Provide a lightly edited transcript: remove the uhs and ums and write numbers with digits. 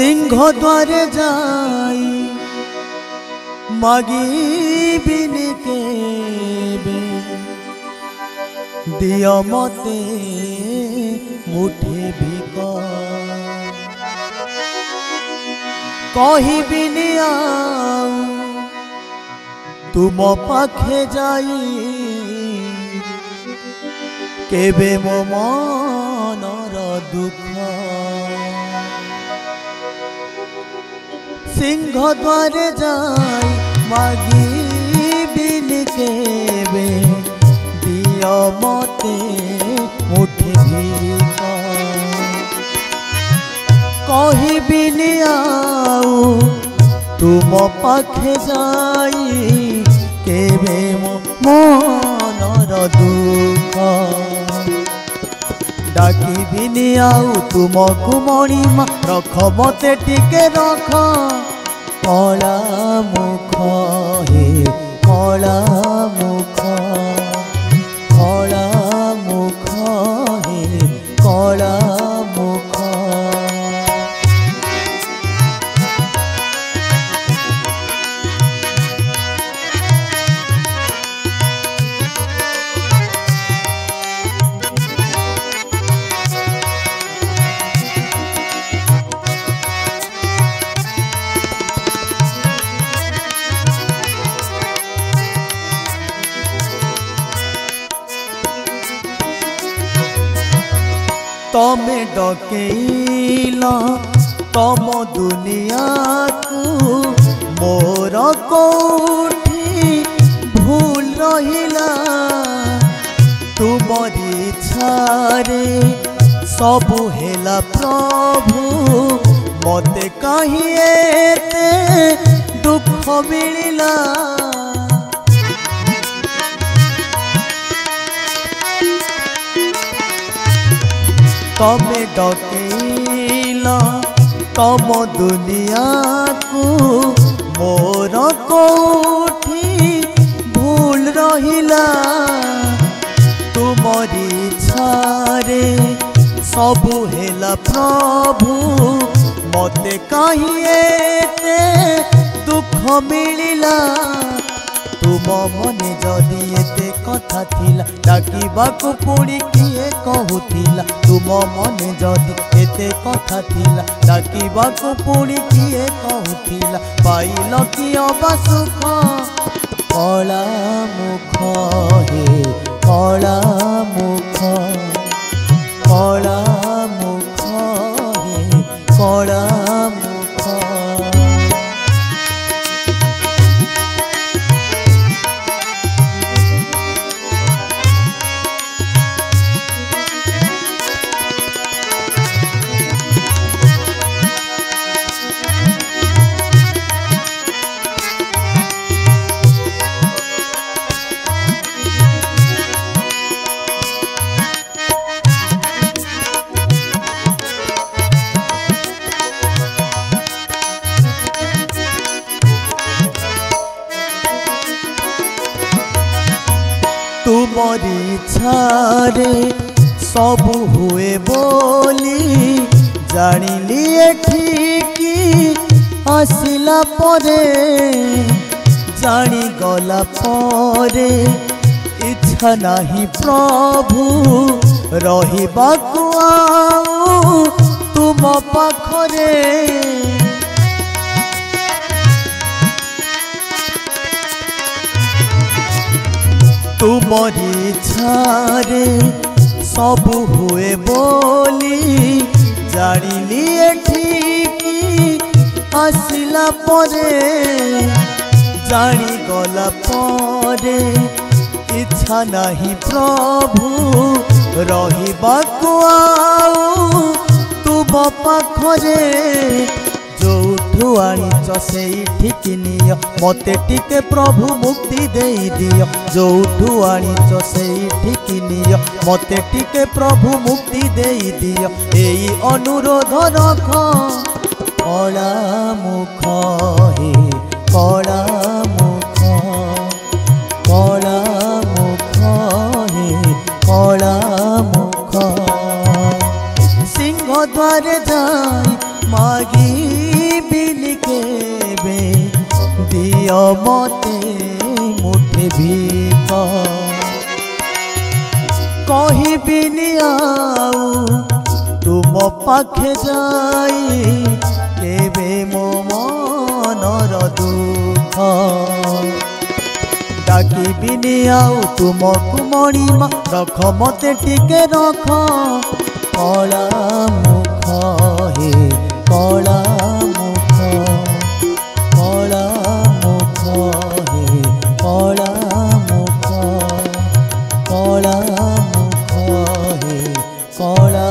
सिंह द्वारे जाई मागिबिनि केबे दियो मते मुठे भिक कहिबिनि आउ तुम पाखे जाई केबे मो मनर दुख सिंह द्वारे जाई मागिबिनि केबे दियो मते मुठे भिक कहिबिनि आउ तुम पाखे जाई केबे मो मनर दुख डाकिबिनि आउ तुमको मणिमा रख मते टिके रख कला मुख हे कला मुख कला मुख हे कला मुख तमे डकेला तम दुनिया को मोर कोठी भूल रहिला तुमरी इच्छारे सबु हेला प्रभु मते कहीं एते दुख मिलिला तमे डकेला तम दुनिया को मोर कोठी भूल रहिला तुमरी इच्छारे सबु हेला प्रभु मते कहीं एते दुख मिलिला तुम मने जदि एते कथा थिला डाकिबाकु पुणी किए कहूतिला तुम मने जदि एते कथा थिला डाकिबाकु पुणी किए कहूतिला पाइल कि अबा सुख कला मुख हे कला मुख कला मुख हे कला मुख तुमरी इच्छारे सबु हुए बोली जानिली एठिकी आसिला परे जानी गला परे इच्छा नहीं प्रभु रहिबाकु आउ तुम पाखरे तुमरी इच्छारे सबु हुए बोली जानिली एठिकी आसिला परे जानी गला परे इच्छा नहीं प्रभु रहिबाकु आउ तुम पाखरे जोठु आनीच सेठी निय मते टिके प्रभु मुक्ति देई दियो जोठु आनीच सेठी निय मते टिके प्रभु मुक्ति देई दियो एई अनुरोध रख कला मुख हे कला मुख कला मुख हे कला मुख सिंह द्वारे जाई मागी मते मुठे भीख कहबिनी आउ तुम पाखे जाई केबे मो मनर दुख डाकिबिनी आउ तुमको मणिमा रख मते टिके रख कला मुख हे कला मुख कला मुख हे कला मुख कला मुख हे कला